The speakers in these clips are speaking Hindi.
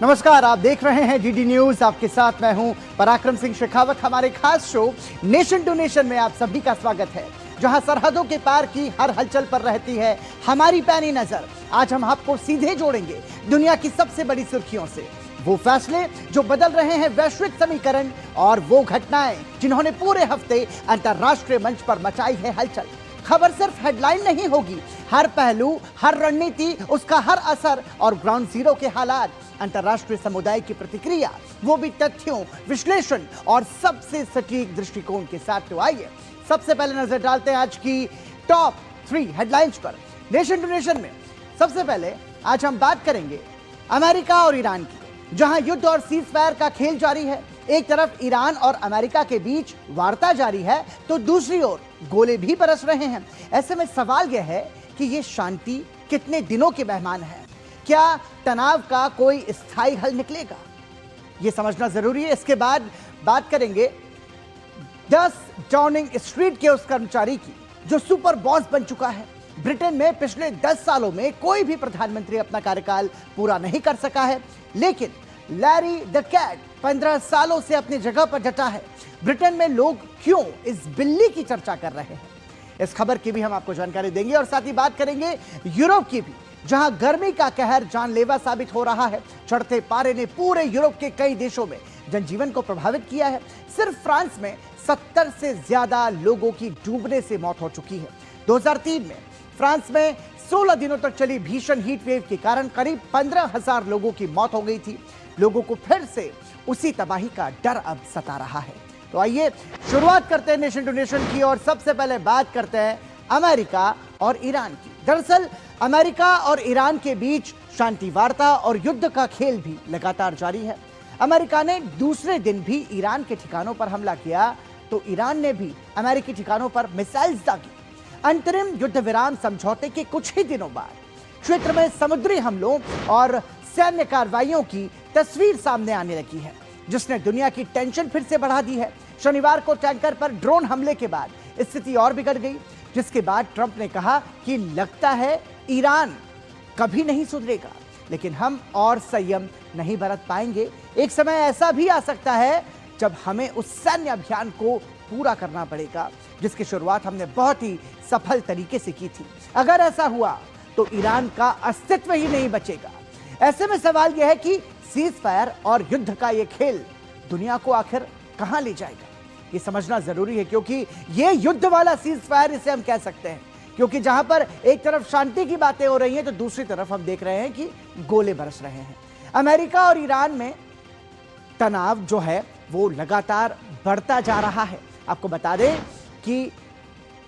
नमस्कार, आप देख रहे हैं डीडी न्यूज। आपके साथ मैं हूं पराक्रम सिंह शेखावत। हमारे खास शो नेशन टू नेशन में आप सभी का स्वागत है, जहां सरहदों के पार की हर हलचल पर रहती है हमारी पैनी नजर। आज हम आपको सीधे जोड़ेंगे दुनिया की सबसे बड़ी सुर्खियों से, वो फैसले जो बदल रहे हैं वैश्विक समीकरण, और वो घटनाएं जिन्होंने पूरे हफ्ते अंतरराष्ट्रीय मंच पर मचाई है हलचल। खबर सिर्फ हेडलाइन नहीं होगी, हर पहलू, हर रणनीति, उसका हर असर और ग्राउंड जीरो के हालात, अंतरराष्ट्रीय समुदाय की प्रतिक्रिया, वो भी तथ्यों, विश्लेषण और सबसे सटीक दृष्टिकोण के साथ। तो आइए सबसे पहले नजर डालते हैं आज की टॉप 3 हेडलाइंस पर। नेशन टू नेशन में सबसे पहले आज हम बात करेंगे अमेरिका और ईरान की, जहां युद्ध और सीज फायर का खेल जारी है। एक तरफ ईरान और अमेरिका के बीच वार्ता जारी है, तो दूसरी ओर गोले भी बरस रहे हैं। ऐसे में सवाल यह है कि ये शांति कितने दिनों के मेहमान है? क्या तनाव का कोई स्थायी हल निकलेगा? यह समझना जरूरी है। इसके बाद बात करेंगे 10 डाउनिंग स्ट्रीट के उस कर्मचारी की जो सुपर बॉस बन चुका है। ब्रिटेन में पिछले 10 सालों में कोई भी प्रधानमंत्री अपना कार्यकाल पूरा नहीं कर सका है, लेकिन लैरी द कैट 15 सालों से अपनी जगह पर डटा है। ब्रिटेन में लोग क्यों इस बिल्ली की चर्चा कर रहे हैं, इस खबर की भी हम आपको जानकारी देंगे। और साथ ही बात करेंगे यूरोप की भी, जहां गर्मी का कहर जानलेवा साबित हो रहा है। चढ़ते पारे ने पूरे यूरोप के कई देशों में जनजीवन को प्रभावित किया है। सिर्फ फ्रांस में 70 से ज्यादा लोगों की डूबने से मौत हो चुकी है। 2003 में फ्रांस में 16 दिनों तक चली भीषण हीट वेव के कारण करीब 15,000 लोगों की मौत हो गई थी। लोगों को फिर से उसी तबाही का डर अब सता रहा है। तो आइए शुरुआत करते हैं नेशन टू नेशन की, और सबसे पहले बात करते हैं अमेरिका और ईरान की। दरअसल अमेरिका और ईरान के बीच शांति वार्ता और युद्ध का खेल भी लगातार जारी है। अमेरिका ने दूसरे दिन भी ईरान के ठिकानों पर हमला किया, तो ईरान ने भी अमेरिकी ठिकानों पर मिसाइल दागी। अंतरिम युद्ध विराम समझौते के कुछ ही दिनों बाद क्षेत्र में समुद्री हमलों और सैन्य कार्रवाइयों की तस्वीर सामने आने लगी है, जिसने दुनिया की टेंशन फिर से बढ़ा दी है। शनिवार को टैंकर पर ड्रोन हमले के बाद स्थिति और बिगड़ गई, जिसके बाद ट्रंप ने कहा कि लगता है ईरान कभी नहीं सुधरेगा, लेकिन हम और संयम नहीं बरत पाएंगे। एक समय ऐसा भी आ सकता है जब हमें उस सैन्य अभियान को पूरा करना पड़ेगा, जिसकी शुरुआत हमने बहुत ही सफल तरीके से की थी। अगर ऐसा हुआ तो ईरान का अस्तित्व ही नहीं बचेगा। ऐसे में सवाल यह है कि सीज फायर और युद्ध का यह खेल दुनिया को आखिर कहां ले जाएगा, ये समझना जरूरी है। क्योंकि यह युद्ध वाला सीज फायर इसे हम कह सकते हैं, क्योंकि जहां पर एक तरफ शांति की बातें हो रही हैं, तो दूसरी तरफ हम देख रहे हैं कि गोले बरस रहे हैं। अमेरिका और ईरान में तनाव जो है वो लगातार बढ़ता जा रहा है। आपको बता दें कि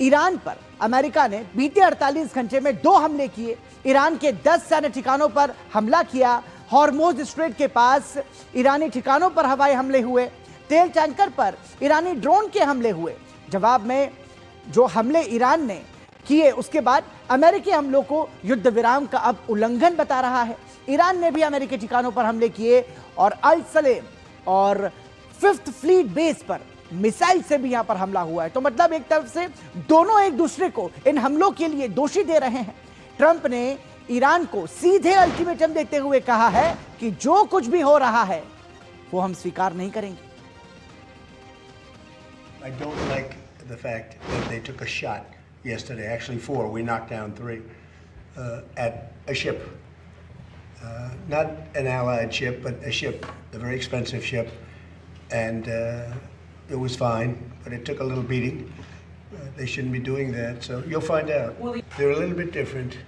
ईरान पर अमेरिका ने बीते 48 घंटे में 2 हमले किए। ईरान के 10 सैन्य ठिकानों पर हमला किया। हॉर्मुज स्ट्रेट के पास ईरानी ठिकानों पर हवाई हमले हुए। तेल टैंकर पर ईरानी ड्रोन के हमले हुए। जवाब में जो हमले ईरान ने किए, उसके बाद अमेरिकी हमलों को युद्ध विराम का अब उल्लंघन बता रहा है। ईरान ने भी अमेरिकी ठिकानों पर हमले किए, और अल सलेम और 5th फ्लीट बेस पर मिसाइल से भी यहां पर हमला हुआ है। तो मतलब एक तरफ से दोनों एक दूसरे को इन हमलों के लिए दोषी दे रहे हैं। ट्रंप ने ईरान को सीधे अल्टीमेटम देते हुए कहा है कि जो कुछ भी हो रहा है वो हम स्वीकार नहीं करेंगे। I don't like the fact that they took a shot yesterday, actually 4, we knocked down 3, at a ship. Not an allied ship, but a ship, a very expensive ship, and it was fine, but it took a little beating. They shouldn't be doing that, so you'll find out. They're a little bit different.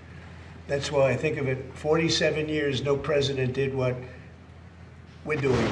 That's why I think of it, 47 years no president did what we're doing.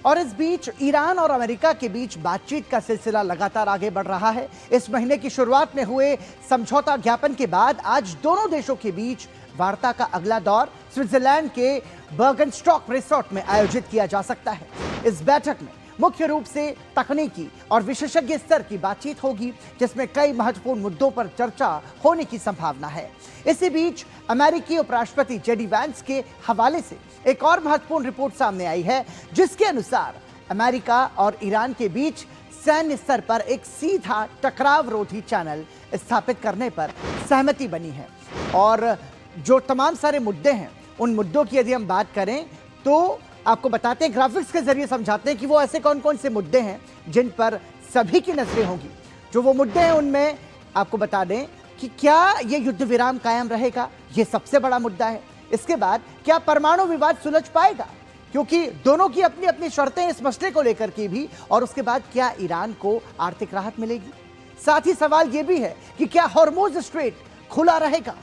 और इस बीच ईरान और अमेरिका के बीच बातचीत का सिलसिला लगातार आगे बढ़ रहा है। इस महीने की शुरुआत में हुए समझौता ज्ञापन के बाद आज दोनों देशों के बीच वार्ता का अगला दौर स्विट्जरलैंड के बर्गनस्टॉक रिसोर्ट में आयोजित किया जा सकता है। इस बैठक में मुख्य रूप से तकनीकी और विशेषज्ञ स्तर की बातचीत होगी, जिसमें कई महत्वपूर्ण मुद्दों पर चर्चा होने की संभावना है। इसी बीच अमेरिकी उपराष्ट्रपति जेडी वैंस के हवाले से एक और महत्वपूर्ण रिपोर्ट सामने आई है, जिसके अनुसार अमेरिका और ईरान के बीच सैन्य स्तर पर एक सीधा टकराव रोधी चैनल स्थापित करने पर सहमति बनी है, और जो तमाम सारे मुद्दे हैं उन मुद्दों की यदि हम बात करें तो आपको बताते हैं, ग्राफिक्स के जरिए समझाते हैं कि वो ऐसे कौन कौन से मुद्दे हैं जिन पर सभी की नजरें होंगी। जो वो मुद्दे हैं उनमें आपको बता दें कि क्या ये युद्ध विराम कायम रहेगा, ये सबसे बड़ा मुद्दा है। इसके बाद क्या परमाणु विवाद सुलझ पाएगा, क्योंकि दोनों की अपनी अपनी शर्तें इस मसले को लेकर की भी। और उसके बाद क्या ईरान को आर्थिक राहत मिलेगी। साथ ही सवाल यह भी है कि क्या हॉर्मुज स्ट्रेट खुला रहेगा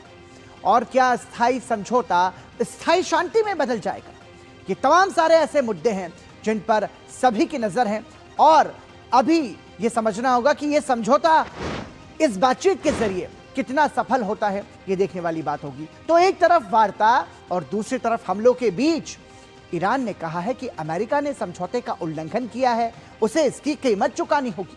और क्या स्थायी समझौता स्थायी शांति में बदल जाएगा। ये तमाम सारे ऐसे मुद्दे हैं जिन पर सभी की नजर है और अभी ये समझना होगा कि ये समझौता इस बातचीत के जरिए कितना सफल होता है, ये देखने वाली बात होगी। तो एक तरफ वार्ता और दूसरी तरफ हमलों के बीच ईरान ने कहा है कि अमेरिका ने समझौते का उल्लंघन किया है, उसे इसकी कीमत चुकानी होगी।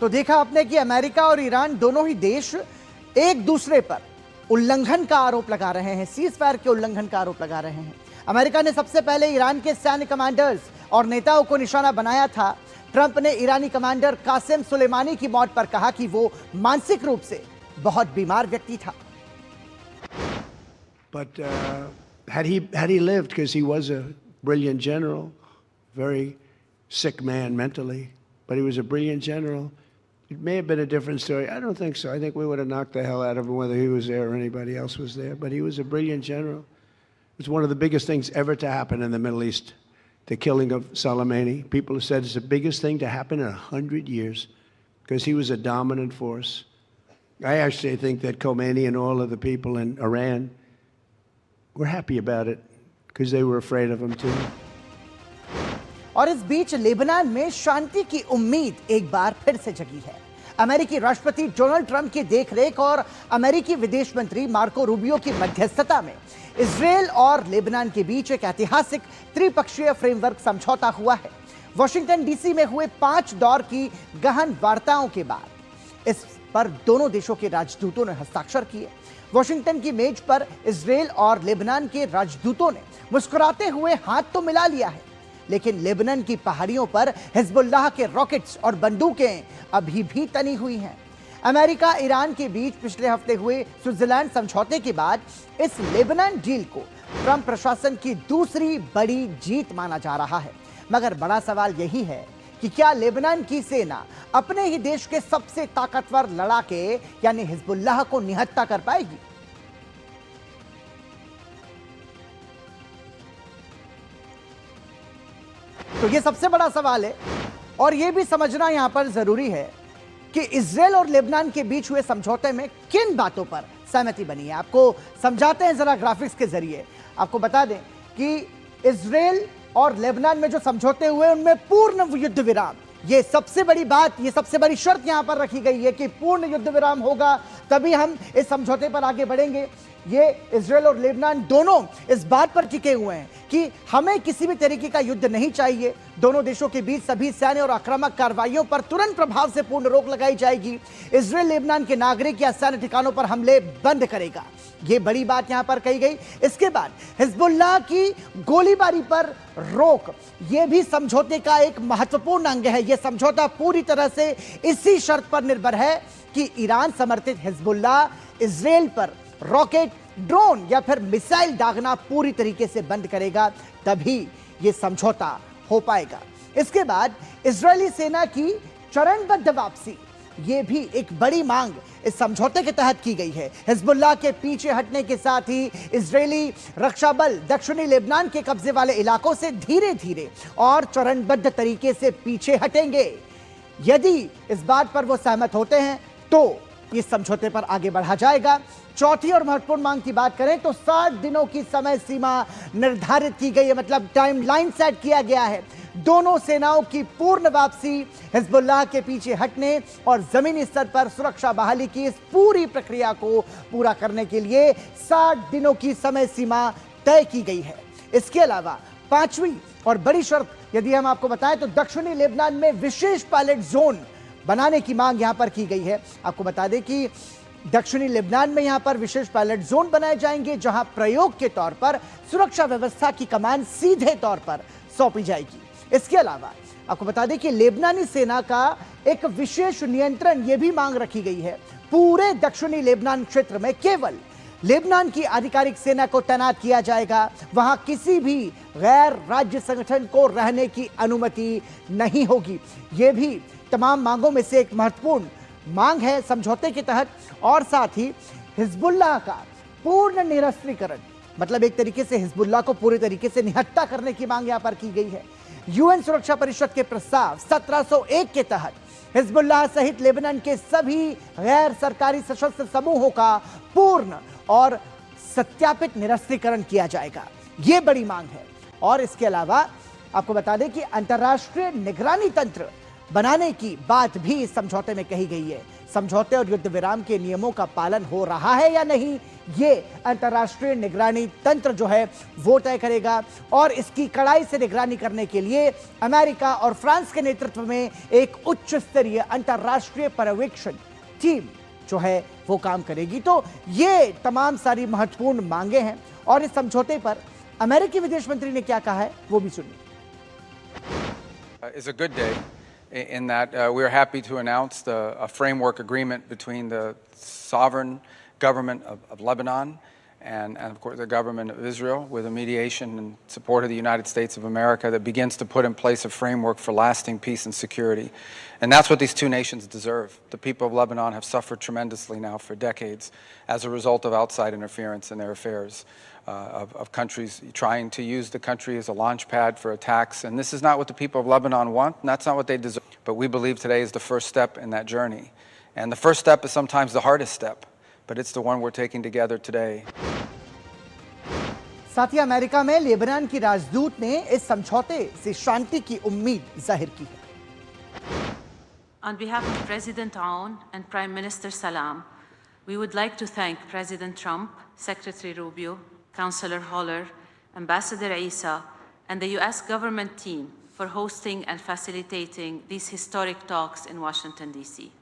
तो देखा आपने कि अमेरिका और ईरान दोनों ही देश एक दूसरे पर उल्लंघन का आरोप लगा रहे हैं, सीज फायर के उल्लंघन का आरोप लगा रहे हैं। अमेरिका ने सबसे पहले ईरान के सैन्य कमांडर्स और नेताओं को निशाना बनाया था। ट्रंप ने ईरानी कमांडर कासिम सुलेमानी की मौत पर कहा कि वो मानसिक रूप से बहुत बीमार व्यक्ति था। But had he lived, because he was a brilliant general, very sick man mentally, but he was a brilliant general. It may have been a different story. I don't think so. I think we would have knocked the hell out of him whether he was there or anybody else was there. But he was a brilliant general. It was one of the biggest things ever to happen in the Middle East, the killing of Soleimani. People have said it's the biggest thing to happen in 100 years because he was a dominant force. I actually think that Khomeini and all of the people in Iran were happy about it because they were afraid of him too. और इस बीच लेबनान में शांति की उम्मीद एक बार फिर से जगी है। अमेरिकी राष्ट्रपति डोनाल्ड ट्रंप की देखरेख और अमेरिकी विदेश मंत्री मार्को रूबियो की मध्यस्थता में इजरायल और लेबनान के बीच एक ऐतिहासिक त्रिपक्षीय फ्रेमवर्क समझौता हुआ है। वॉशिंगटन डीसी में हुए 5 दौर की गहन वार्ताओं के बाद इस पर दोनों देशों के राजदूतों ने हस्ताक्षर किए। वॉशिंगटन की मेज पर इजरायल और लेबनान के राजदूतों ने मुस्कुराते हुए हाथ तो मिला लिया है, लेकिन लेबनान की पहाड़ियों पर हिजबुल्लाह के रॉकेट्स और बंदूकें अभी भी तनी हुई हैं। अमेरिका ईरान के बीच पिछले हफ्ते हुए स्विट्जरलैंड समझौते के बाद इस लेबनान डील को ट्रंप प्रशासन की दूसरी बड़ी जीत माना जा रहा है। मगर बड़ा सवाल यही है कि क्या लेबनान की सेना अपने ही देश के सबसे ताकतवर लड़ाके यानी हिजबुल्लाह को निहत्था कर पाएगी। तो ये सबसे बड़ा सवाल है और ये भी समझना यहां पर जरूरी है कि इजरायल और लेबनान के बीच हुए समझौते में किन बातों पर सहमति बनी है। आपको समझाते हैं जरा ग्राफिक्स के जरिए। आपको बता दें कि इजरायल और लेबनान में जो समझौते हुए उनमें पूर्ण युद्ध विराम, ये सबसे बड़ी बात, ये सबसे बड़ी शर्त यहां पर रखी गई है कि पूर्ण युद्ध विराम होगा तभी हम इस समझौते पर आगे बढ़ेंगे। ये इजरायल और लेबनान दोनों इस बात पर टिके हुए हैं कि हमें किसी भी तरीके का युद्ध नहीं चाहिए। दोनों देशों के बीच सभी सैन्य और आक्रामक कार्रवाइयों पर तुरंत प्रभाव से पूर्ण रोक लगाई जाएगी। इजरायल लेबनान के नागरिक या सैन्य ठिकानों पर हमले बंद करेगा, ये बड़ी बात यहां पर कही गई। इसके बाद हिजबुल्लाह की गोलीबारी पर रोक, यह भी समझौते का एक महत्वपूर्ण अंग है। यह समझौता पूरी तरह से इसी शर्त पर निर्भर है कि ईरान समर्थित हिजबुल्लाह इजरायल पर रॉकेट, ड्रोन या फिर मिसाइल दागना पूरी तरीके से बंद करेगा, तभी यह समझौता हो पाएगा। इसके बाद इजरायली सेना की चरणबद्ध वापसी, यह भी एक बड़ी मांग इस समझौते के तहत की गई है। हिजबुल्लाह के पीछे हटने के साथ ही इजरायली रक्षा बल दक्षिणी लेबनान के कब्जे वाले इलाकों से धीरे धीरे और चरणबद्ध तरीके से पीछे हटेंगे। यदि इस बात पर वो सहमत होते हैं तो इस समझौते पर आगे बढ़ा जाएगा। चौथी और महत्वपूर्ण मांग की बात करें तो 60 दिनों की समय सीमा निर्धारित की गई है, मतलब टाइमलाइन सेट किया गया है। दोनों सेनाओं की पूर्ण वापसी, हिजबुल्लाह के पीछे हटने और जमीनी स्तर पर सुरक्षा बहाली की इस पूरी प्रक्रिया को पूरा करने के लिए 60 दिनों की समय सीमा तय की गई है। इसके अलावा पांचवी और बड़ी शर्त यदि हम आपको बताएं तो दक्षिणी लेबनान में विशेष पायलट जोन बनाने की मांग यहां पर की गई है। आपको बता दें कि दक्षिणी लेबनान में यहां पर विशेष पायलट जोन बनाए जाएंगे जहां प्रयोग के तौर पर सुरक्षा व्यवस्था की कमान सीधे तौर पर सौंपी जाएगी। इसके अलावा आपको बता दें कि लेबनानी सेना का एक विशेष नियंत्रण यह भी मांग रखी गई है। पूरे दक्षिणी लेबनान क्षेत्र में केवल लेबनान की आधिकारिक सेना को तैनात किया जाएगा। वहां किसी भी गैर राज्य संगठन को रहने की अनुमति नहीं होगी। यह भी तमाम मांगों में से एक महत्वपूर्ण मांग है समझौते के तहत। और साथ ही हिजबुल्लाह का पूर्ण निरस्त्रीकरण, मतलब एक तरीके से हिजबुल्लाह को पूरे तरीके से निहत्ता करने की मांग यहां पर की गई है। यूएन सुरक्षा परिषद के प्रस्ताव 1701 के तहत हिजबुल्लाह सहित लेबनान के सभी गैर सरकारी सशस्त्र समूहों का पूर्ण और सत्यापित निरस्त्रीकरण किया जाएगा। यह बड़ी मांग है। और इसके अलावा आपको बता दें कि अंतर्राष्ट्रीय निगरानी तंत्र बनाने की बात भी इस समझौते में कही गई है। समझौते और युद्ध विराम के नियमों का पालन हो रहा है या नहीं, ये अंतर्राष्ट्रीय निगरानी तंत्र जो है वो तय करेगा। और इसकी कड़ाई से निगरानी करने के लिए अमेरिका और फ्रांस के नेतृत्व में एक उच्च स्तरीय अंतर्राष्ट्रीय पर्यवेक्षण टीम जो है वो काम करेगी। तो ये तमाम सारी महत्वपूर्ण मांगे हैं। और इस समझौते पर अमेरिकी विदेश मंत्री ने क्या कहा है वो भी सुनिए। Is a good day in that we are happy to announce a framework agreement between the sovereign government of Lebanon and of course the government of Israel with a mediation and support of the United States of America that begins to put in place a framework for lasting peace and security. And that's what these two nations deserve. The people of Lebanon have suffered tremendously now for decades as a result of outside interference in their affairs. Of countries trying to use the country as a launch pad for attacks. And this is not what the people of Lebanon want, and that's not what they deserve. But we believe today is the first step in that journey. And the first step is sometimes the hardest step, but it's the one we're taking together today. साथ ही अमेरिका में लेबनान की राजदूत ने इस समझौते से शांति की उम्मीद जाहिर की है। On behalf of President Aoun and Prime Minister Salam, we would like to thank President Trump, Secretary Rubio, Councillor Holler, Ambassador Issa, and the U.S. government team for hosting and facilitating these historic talks in Washington, D.C.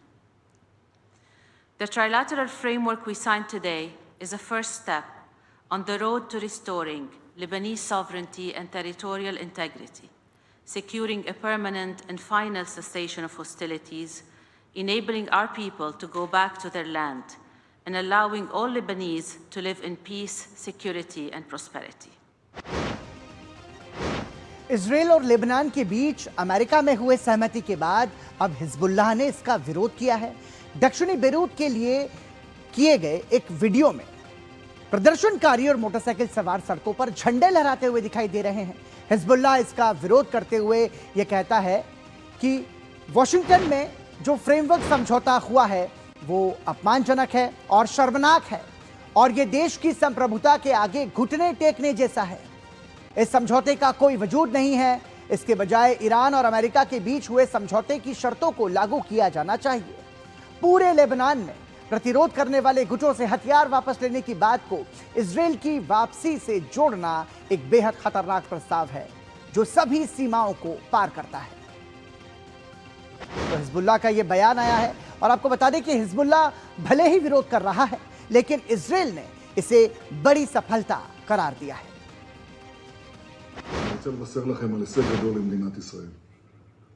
The trilateral framework we signed today is a first step on the road to restoring Lebanese sovereignty and territorial integrity, securing a permanent and final cessation of hostilities, enabling our people to go back to their land, and allowing all Lebanese to live in peace, security, and prosperity. Israel और लेबनान के बीच अमेरिका में हुए सहमति के बाद अब हिजबुल्लाह ने इसका विरोध किया है। दक्षिणी बेरूत के लिए किए गए एक वीडियो में प्रदर्शनकारी और मोटरसाइकिल सवार सड़कों पर झंडे लहराते हुए दिखाई दे रहे हैं। हिजबुल्लाह इसका विरोध करते हुए यह कहता है कि वॉशिंगटन में जो फ्रेमवर्क समझौता हुआ है वो अपमानजनक है और शर्मनाक है और ये देश की संप्रभुता के आगे घुटने टेकने जैसा है। इस समझौते का कोई वजूद नहीं है। इसके बजाय ईरान और अमेरिका के बीच हुए समझौते की शर्तों को लागू किया जाना चाहिए। पूरे लेबनान में प्रतिरोध करने वाले गुटों से हथियार वापस लेने की बात को इजराइल की वापसी से जोड़ना एक बेहद खतरनाक प्रस्ताव है जो सभी सीमाओं को पार करता है। तो हिजबुल्लाह का यह बयान आया है और आपको बता दें कि हिजबुल्लाह भले ही विरोध कर रहा है लेकिन इजराइल ने इसे बड़ी सफलता करार दिया है। אני רוצה לבשר לכם על הישג גדול למדינת ישראל.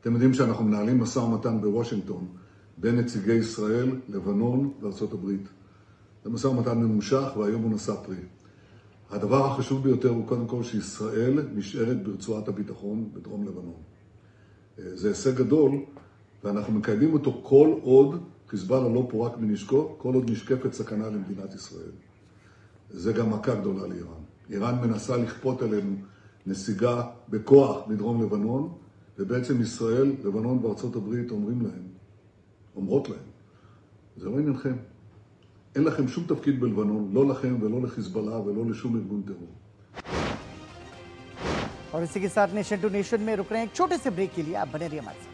אתם יודעים שאנחנו מנהלים משא ומתן בוושינגטון בין נציגי ישראל, לבנון וארצות הברית. זה משא ומתן ממושך והיום הוא נשא פרי. הדבר החשוב ביותר הוא קודם כל שישראל נשארת ברצועת הביטחון בדרום לבנון. זה הישג גדול ואנחנו מקיימים אותו כל עוד חיזבאללה לא פורק מנשקו, כל עוד נשקפת סכנה למדינת ישראל. זה גם מכה גדולה לאיראן. איראן מנסה לכפות עלינו נסיגה בכוח מדרום לבנון, ובעצם ישראל, לבנון וארצות הברית אומרות להם, זה לא עניינכם. אין לכם שום תפקיד בלבנון, לא לכם ולא לחיזבאללה ולא לשום ארגון טרור. और इसी के साथ नेशन टू नेशन में रुक रहे हैं एक छोटे से ब्रेक के लिए। आप बने रहिए हमारे साथ।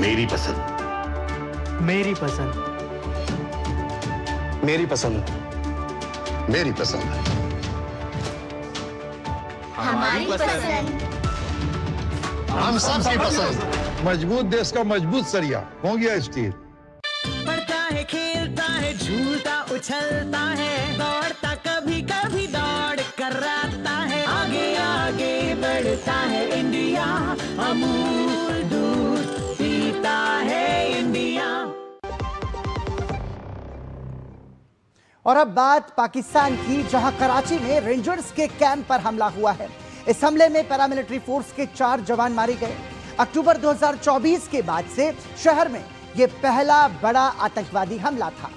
मेरी पसंद, मेरी पसंद, मेरी पसंद। मेरी पसंद है। हमारी पसंद। हम सबकी पसंद। मजबूत देश का मजबूत सरिया हो गया स्टील। पढ़ता है, खेलता है, झूलता उछलता है, दौड़ता कभी कभी दौड़ कराता है, आगे आगे बढ़ता है इंडिया, अमूल दूध पीता है इंडिया। और अब बात पाकिस्तान की, जहां कराची में रेंजर्स के कैंप पर हमला हुआ है। इस हमले में पैरामिलिट्री फोर्स के 4 जवान मारे गए। अक्टूबर 2024 के बाद से शहर में यह पहला बड़ा आतंकवादी हमला था।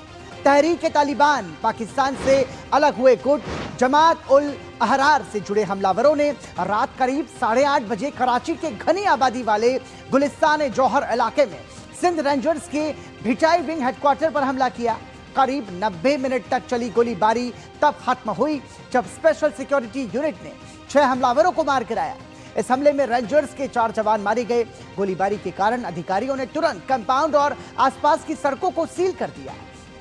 तहरीक-ए-तालिबान पाकिस्तान से अलग हुए गुट जमात-उल-अहरार से जुड़े हमलावरों ने रात करीब 8:30 बजे कराची के घनी आबादी वाले गुलिस्तान जौहर इलाके में सिंध रेंजर्स के भिटाई विंग हेडक्वार्टर पर हमला किया। करीब 90 मिनट तक चली गोलीबारी तब खत्म हुई जब स्पेशल सिक्योरिटी यूनिट ने 6 हमलावरों को मार गिराया। इस हमले में रेंजर्स के 4 जवान मारे गए। गोलीबारी के कारण अधिकारियों ने तुरंत कंपाउंड और आसपास की सड़कों को सील कर दिया।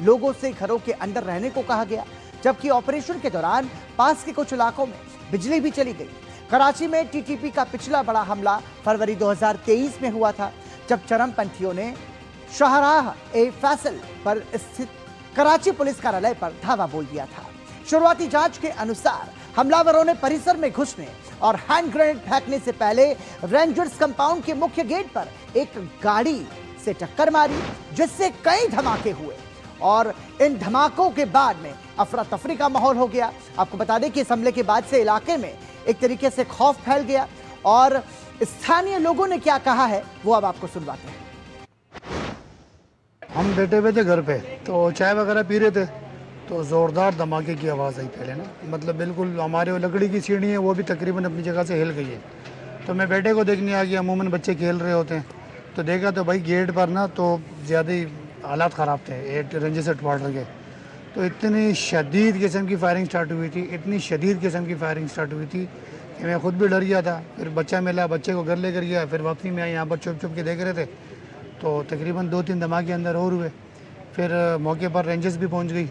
लोगों से घरों के अंदर रहने को कहा गया, जबकि ऑपरेशन के दौरान पास के कुछ इलाकों में बिजली भी चली गई। कराची में टीटीपी का पिछला बड़ा हमला फरवरी 2023 में हुआ था, जब चरमपंथियों ने शाहराह-ए-फैसल पर स्थित कराची पुलिस कार्यालय पर धावा बोल दिया था। शुरुआती जांच के अनुसार हमलावरों ने परिसर में घुसने और हैंड ग्रेनेड फेंकने से पहले रेंजर्स कंपाउंड के मुख्य गेट पर एक गाड़ी से टक्कर मारी, जिससे कई धमाके हुए और इन धमाकों के बाद में अफरा तफरी का माहौल हो गया। आपको बता दें कि इस हमले के बाद से इलाके में एक तरीके से खौफ फैल गया और स्थानीय लोगों ने क्या कहा है वो अब आपको सुनवाते हैं। हम बैठे हुए थे घर पे, तो चाय वगैरह पी रहे थे, तो ज़ोरदार धमाके की आवाज़ आई पहले ना, मतलब बिल्कुल हमारे वो लकड़ी की सीढ़ी है वो भी तकरीबन अपनी जगह से हिल गई है। तो मैं बेटे को देखने आ गया, अमूमन बच्चे खेल रहे होते हैं, तो देखा तो भाई गेट पर ना तो ज़्यादा ही हालात ख़राब थे, रेंजर्स हेडक्वार्टर के। तो इतनी शदीद किस्म की फायरिंग स्टार्ट हुई थी, इतनी शदीद किस्म की फायरिंग स्टार्ट हुई थी कि मैं ख़ुद भी डर गया था। फिर बच्चा मिला, बच्चे को घर लेकर गया, फिर वापसी में आए, यहाँ पर चुप चुप के देख रहे थे, तो तकरीबन 2-3 धमाके अंदर और हुए। फिर मौके पर रेंजर्स भी पहुंच गई।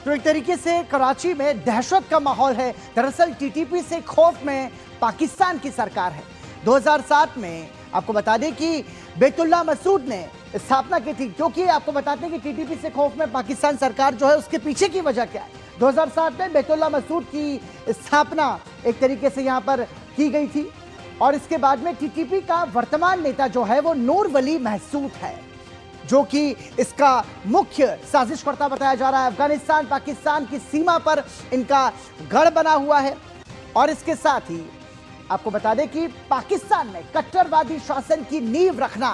तो एक तरीके से कराची में दहशत का माहौल है। दरअसल टीटीपी से खौफ में पाकिस्तान की सरकार है। 2007 में आपको बता दें कि बैतुल्लाह मसूद ने स्थापना की थी, क्योंकि आपको बताते हैं कि टीटीपी से खौफ में पाकिस्तान सरकार जो है उसके पीछे की वजह क्या है। 2007 में बैतुल्लाह मसूद की स्थापना एक तरीके से यहाँ पर की गई थी और इसके बाद में टीटीपी का वर्तमान नेता जो है वो नूर वली महसूद है, जो कि इसका मुख्य साजिशकर्ता बताया जा रहा है। अफगानिस्तान पाकिस्तान की सीमा पर इनका गढ़ बना हुआ है और इसके साथ ही आपको बता दें कि पाकिस्तान में कट्टरवादी शासन की नींव रखना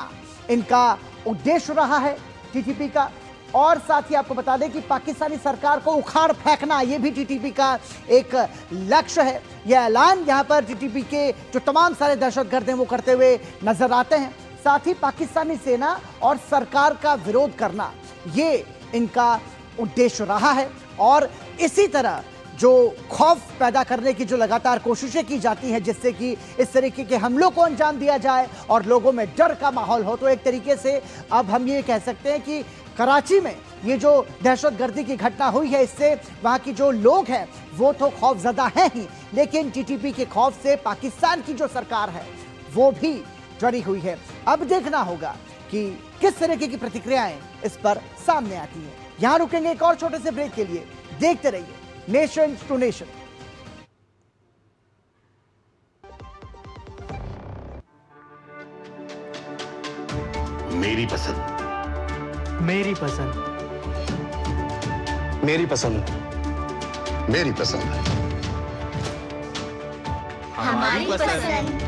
इनका उद्देश्य रहा है टीटीपी का। और साथ ही आपको बता दें कि पाकिस्तानी सरकार को उखाड़ फेंकना ये भी टीटीपी का एक लक्ष्य है। यह ऐलान यहाँ पर टीटीपी के जो तमाम सारे दहशतगर्द हैं वो करते हुए नजर आते हैं। साथ ही पाकिस्तानी सेना और सरकार का विरोध करना ये इनका उद्देश्य रहा है और इसी तरह जो खौफ पैदा करने की जो लगातार कोशिशें की जाती हैं, जिससे कि इस तरीके के हमलों को अंजाम दिया जाए और लोगों में डर का माहौल हो, तो एक तरीके से अब हम ये कह सकते हैं कि कराची में ये जो दहशतगर्दी की घटना हुई है, इससे वहाँ की जो लोग हैं वो तो खौफजदा हैं ही, लेकिन टीटीपी के खौफ से पाकिस्तान की जो सरकार है वो भी डरी हुई है। अब देखना होगा कि किस तरीके की प्रतिक्रियाएं इस पर सामने आती हैं। यहां रुकेंगे एक और छोटे से ब्रेक के लिए। देखते रहिए नेशन टू नेशन। मेरी पसंद। मेरी पसंद। मेरी पसंद। मेरी पसंद है। हमारी पसंद।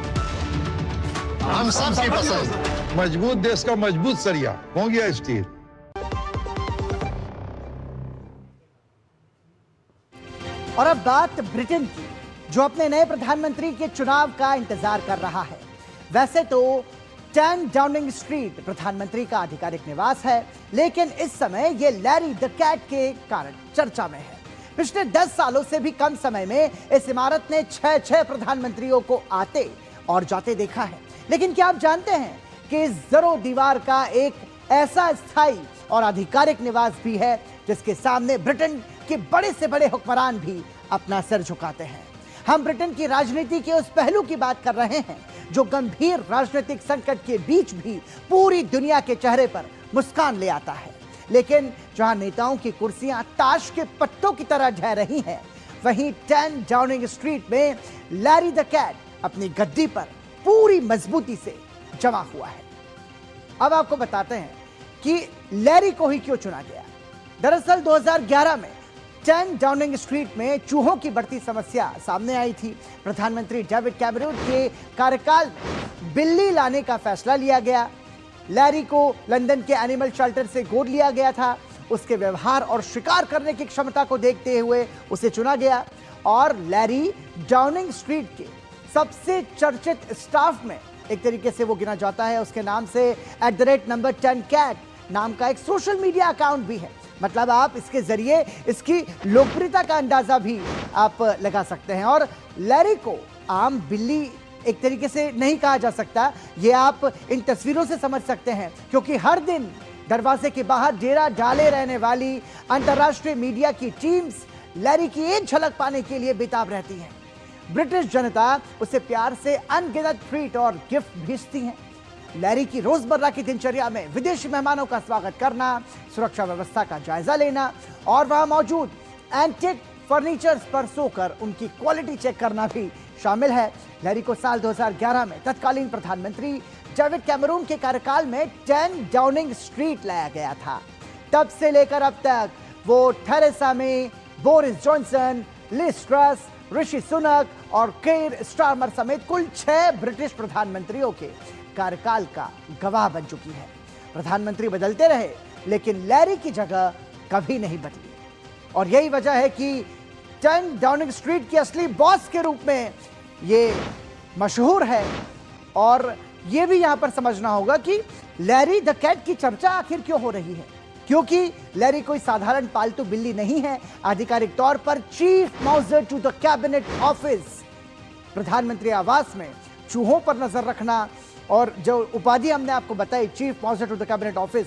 हम सबकी पसंद। मजबूत देश का मजबूत सरिया हो गया स्टील। और अब बात ब्रिटेन की, जो अपने नए प्रधानमंत्री के चुनाव का इंतजार कर रहा है। वैसे तो 10 डाउनिंग स्ट्रीट प्रधानमंत्री का आधिकारिक निवास है, लेकिन इस समय यह लैरी द कैट के कारण चर्चा में है। पिछले 10 सालों से भी कम समय में इस इमारत ने 6 प्रधानमंत्रियों को आते और जाते देखा है। लेकिन क्या आप जानते हैं कि इस जरो दीवार का एक ऐसा स्थायी और आधिकारिक निवास भी है, जिसके सामने ब्रिटेन के बड़े से बड़े हुक्मरान भी अपना सिर झुकाते हैं। हम ब्रिटेन की राजनीति के उस पहलू की बात कर रहे हैं जो गंभीर राजनीतिक संकट के बीच भी पूरी दुनिया के चेहरे पर मुस्कान ले आता है। लेकिन जहां नेताओं की कुर्सियां ताश के पत्तों की तरह ढह रही हैं, वहीं 10 डाउनिंग स्ट्रीट में लैरी द कैट अपनी गद्दी पर पूरी मजबूती से जमा हुआ है। अब आपको बताते हैं कि लैरी को ही क्यों चुना गया। दरअसल 2011 में 10 डाउनिंग स्ट्रीट में चूहों की बढ़ती समस्या सामने आई थी। प्रधानमंत्री डेविड कैमरून के कार्यकाल में बिल्ली लाने का फैसला लिया गया। लैरी को लंदन के एनिमल शेल्टर से गोद लिया गया था। उसके व्यवहार और शिकार करने की क्षमता को देखते हुए उसे चुना गया और लैरी डाउनिंग स्ट्रीट के सबसे चर्चित स्टाफ में एक तरीके से वो गिना जाता है। उसके नाम से @10 कैट नाम का एक सोशल मीडिया अकाउंट भी है। मतलब आप इसके जरिए इसकी लोकप्रियता का अंदाजा भी आप लगा सकते हैं। और लैरी को आम बिल्ली एक तरीके से नहीं कहा जा सकता, ये आप इन तस्वीरों से समझ सकते हैं, क्योंकि हर दिन दरवाजे के बाहर डेरा डाले रहने वाली अंतर्राष्ट्रीय मीडिया की टीम्स लैरी की एक झलक पाने के लिए बेताब रहती हैं। ब्रिटिश जनता उसे प्यार से अनगिनत ट्रीट और गिफ्ट भेजती हैं। लैरी की रोजमर्रा की दिनचर्या में विदेशी मेहमानों का स्वागत करना, सुरक्षा व्यवस्था का जायजा लेना और वहां मौजूद एंटिक फर्नीचर्स पर सोकर उनकी क्वालिटी चेक करना भी शामिल है। लैरी को साल 2011 में तत्कालीन प्रधानमंत्री डेविड कैमरून के कार्यकाल में 10 डाउनिंग स्ट्रीट लाया गया था। तब से लेकर अब तक वो Theresa May, Boris Johnson, Liz Truss, Rishi Sunak और केर स्टारमर समेत कुल 6 ब्रिटिश प्रधानमंत्रियों के कार्यकाल का गवाह बन चुकी है। प्रधानमंत्री बदलते रहे लेकिन लैरी की जगह कभी नहीं बदली और यही वजह है कि 10 डाउनिंग स्ट्रीट की असली बॉस के रूप में ये मशहूर है। और ये भी यहां पर समझना होगा कि लैरी द कैट की चर्चा आखिर क्यों हो रही है, क्योंकि लैरी कोई साधारण पालतू बिल्ली नहीं है। आधिकारिक तौर पर chief mouser to the cabinet office, प्रधानमंत्री आवास में चूहों पर नजर रखना और जो उपाधि हमने आपको बताई chief mouser to the cabinet office,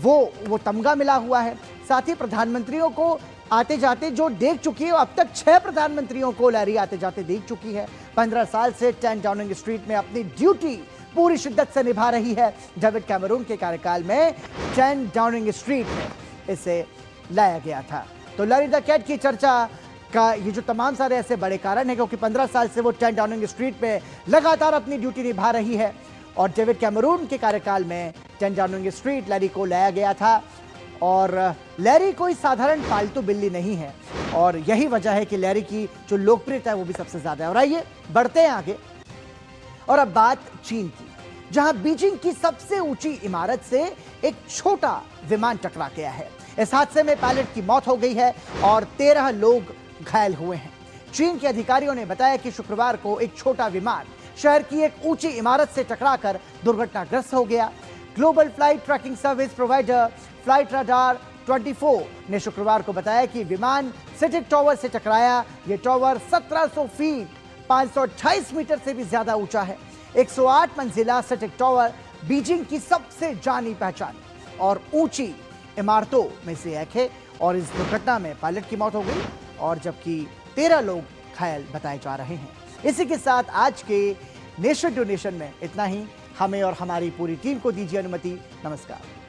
वो तमगा मिला हुआ है। साथ ही प्रधानमंत्रियों को आते जाते जो देख चुकी है, अब तक 6 प्रधानमंत्रियों को लैरी आते जाते देख चुकी है। 15 साल से 10 डाउनिंग स्ट्रीट में अपनी ड्यूटी पूरी शिद्दत से निभा रही है। डेविड कैमरून के कार्यकाल में 10 डाउनिंग स्ट्रीट में इसे लाया गया था। तो लैरी द कैट की चर्चा का ये जो तमाम सारे ऐसे बड़े कारण है, क्योंकि 15 साल से वो 10 डाउनिंग स्ट्रीट में लगातार अपनी ड्यूटी निभा रही है और डेविड कैमरून के कार्यकाल में 10 डाउनिंग स्ट्रीट लैरी को लाया गया था। और लैरी कोई साधारण पालतू बिल्ली नहीं है और यही वजह है कि लैरी की जो लोकप्रियता है वो भी सबसे ज्यादा है। और आइए बढ़ते हैं आगे और अब बात चीन की, जहां बीजिंग की सबसे ऊंची इमारत से एक छोटा विमान टकरा गया है। इस हादसे में पायलट की मौत हो गई है और 13 लोग घायल हुए हैं। चीन के अधिकारियों ने बताया कि शुक्रवार को एक छोटा विमान शहर की एक ऊंची इमारत से टकराकर दुर्घटनाग्रस्त हो गया। Global flight tracking service provider flight radar 24 ने शुक्रवार को बताया कि विमान सिटिक टावर से टकराया। यह टावर 1700 फीट 528 मीटर से भी ज्यादा ऊंचा है। 108 मंजिला सिटिक टावर बीजिंग की सबसे जानी पहचानी और ऊंची इमारतों में से एक है और इस दुर्घटना में पायलट की मौत हो गई और जबकि 13 लोग घायल बताए जा रहे हैं। इसी के साथ आज के नेशन टू नेशन में इतना ही। हमें और हमारी पूरी टीम को दीजिए अनुमति। नमस्कार।